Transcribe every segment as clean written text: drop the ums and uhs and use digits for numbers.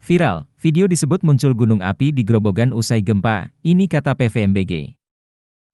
Viral, video disebut muncul gunung api di Grobogan usai gempa, ini kata PVMBG.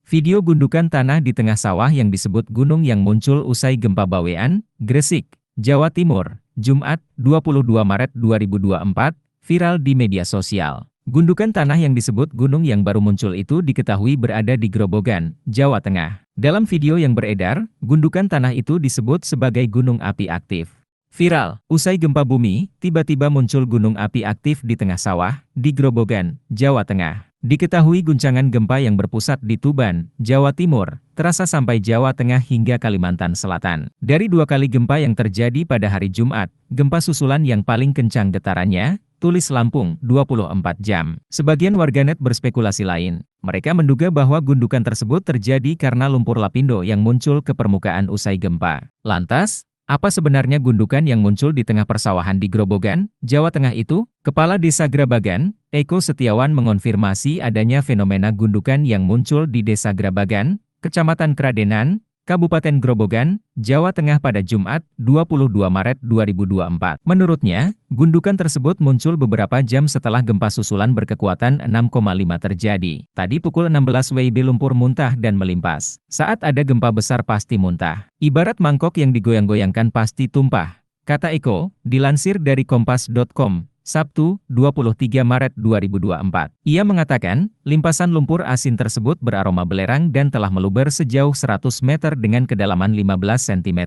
Video gundukan tanah di tengah sawah yang disebut gunung yang muncul usai gempa Bawean, Gresik, Jawa Timur, Jumat, 22 Maret 2024, viral di media sosial. Gundukan tanah yang disebut gunung yang baru muncul itu diketahui berada di Grobogan, Jawa Tengah. Dalam video yang beredar, gundukan tanah itu disebut sebagai gunung api aktif. Viral, usai gempa bumi, tiba-tiba muncul gunung api aktif di tengah sawah, di Grobogan, Jawa Tengah. Diketahui guncangan gempa yang berpusat di Tuban, Jawa Timur, terasa sampai Jawa Tengah hingga Kalimantan Selatan. Dari 2 kali gempa yang terjadi pada hari Jumat, gempa susulan yang paling kencang getarannya, tulis Lampung, 24 jam. Sebagian warganet berspekulasi lain. Mereka menduga bahwa gundukan tersebut terjadi karena lumpur lapindo yang muncul ke permukaan usai gempa. Lantas, apa sebenarnya gundukan yang muncul di tengah persawahan di Grobogan, Jawa Tengah itu? Kepala Desa Grabagan, Eko Setiawan mengonfirmasi adanya fenomena gundukan yang muncul di Desa Grabagan, Kecamatan Kradenan, Kabupaten Grobogan, Jawa Tengah pada Jumat, 22 Maret 2024. Menurutnya, gundukan tersebut muncul beberapa jam setelah gempa susulan berkekuatan 6,5 terjadi. Tadi pukul 16 WIB lumpur muntah dan melimpas. Saat ada gempa besar pasti muntah. Ibarat mangkok yang digoyang-goyangkan pasti tumpah, kata Eko, dilansir dari kompas.com. Sabtu, 23 Maret 2024. Ia mengatakan, limpasan lumpur asin tersebut beraroma belerang dan telah meluber sejauh 100 meter dengan kedalaman 15 cm.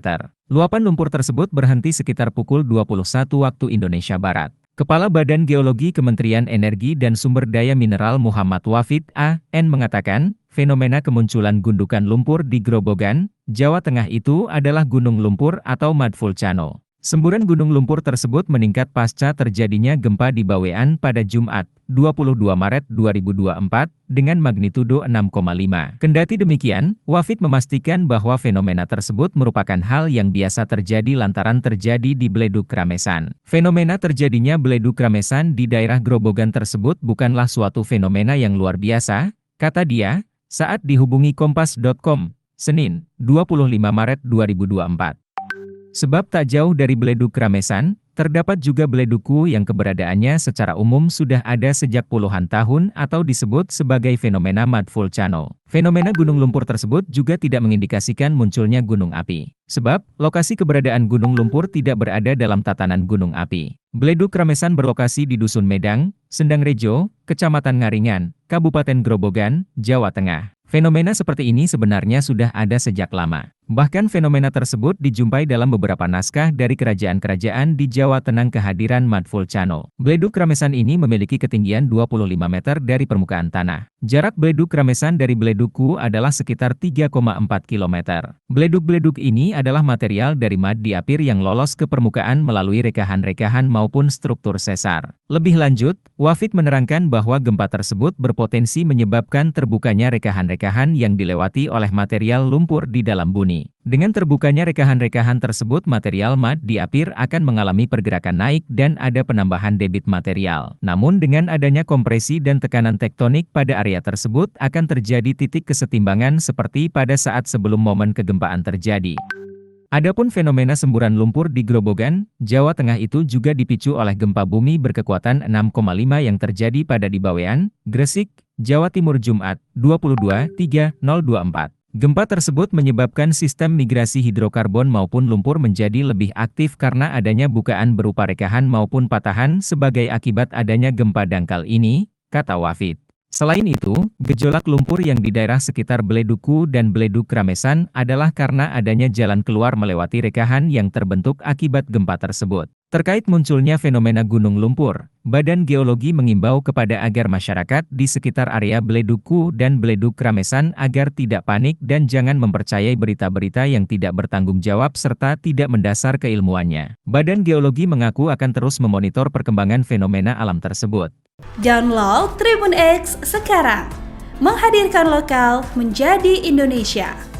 Luapan lumpur tersebut berhenti sekitar pukul 21 waktu Indonesia Barat. Kepala Badan Geologi Kementerian Energi dan Sumber Daya Mineral Muhammad Wafid A.N. mengatakan, fenomena kemunculan gundukan lumpur di Grobogan, Jawa Tengah itu adalah gunung lumpur atau mud vulcano. Semburan gunung lumpur tersebut meningkat pasca terjadinya gempa di Bawean pada Jumat, 22 Maret 2024, dengan magnitudo 6,5. Kendati demikian, Wafid memastikan bahwa fenomena tersebut merupakan hal yang biasa terjadi lantaran terjadi di Beledug Kramesan. Fenomena terjadinya Beledug Kramesan di daerah Grobogan tersebut bukanlah suatu fenomena yang luar biasa, kata dia, saat dihubungi kompas.com, Senin, 25 Maret 2024. Sebab tak jauh dari Beledug Kramesan, terdapat juga Beleduku yang keberadaannya secara umum sudah ada sejak puluhan tahun atau disebut sebagai fenomena mud vulcano. Fenomena gunung lumpur tersebut juga tidak mengindikasikan munculnya gunung api. Sebab, lokasi keberadaan gunung lumpur tidak berada dalam tatanan gunung api. Beledug Kramesan berlokasi di Dusun Medang, Sendangrejo, Kecamatan Ngaringan, Kabupaten Grobogan, Jawa Tengah. Fenomena seperti ini sebenarnya sudah ada sejak lama. Bahkan fenomena tersebut dijumpai dalam beberapa naskah dari kerajaan-kerajaan di Jawa Tengah kehadiran mud vulcano. Beledug Kramesan ini memiliki ketinggian 25 meter dari permukaan tanah. Jarak Beledug Kramesan dari Beleduku adalah sekitar 3,4 km. Beledug-beledug ini adalah material dari mud diapir yang lolos ke permukaan melalui rekahan-rekahan maupun struktur sesar. Lebih lanjut, Wafid menerangkan bahwa gempa tersebut berpotensi menyebabkan terbukanya rekahan-rekahan yang dilewati oleh material lumpur di dalam bumi. Dengan terbukanya rekahan-rekahan tersebut, material mud diapir akan mengalami pergerakan naik dan ada penambahan debit material. Namun dengan adanya kompresi dan tekanan tektonik pada area tersebut akan terjadi titik kesetimbangan seperti pada saat sebelum momen kegempaan terjadi. Adapun fenomena semburan lumpur di Grobogan, Jawa Tengah itu juga dipicu oleh gempa bumi berkekuatan 6,5 yang terjadi pada di Bawean, Gresik, Jawa Timur Jumat, 22.03.024. Gempa tersebut menyebabkan sistem migrasi hidrokarbon maupun lumpur menjadi lebih aktif karena adanya bukaan berupa rekahan maupun patahan sebagai akibat adanya gempa dangkal ini, kata Wafid. Selain itu, gejolak lumpur yang di daerah sekitar Beleduku dan Beledug Kramesan adalah karena adanya jalan keluar melewati rekahan yang terbentuk akibat gempa tersebut. Terkait munculnya fenomena gunung lumpur, Badan Geologi mengimbau kepada agar masyarakat di sekitar area Beleduku dan Beledug Kramesan agar tidak panik dan jangan mempercayai berita-berita yang tidak bertanggung jawab serta tidak mendasar keilmuannya. Badan Geologi mengaku akan terus memonitor perkembangan fenomena alam tersebut. Download Tribun X sekarang, menghadirkan lokal menjadi Indonesia.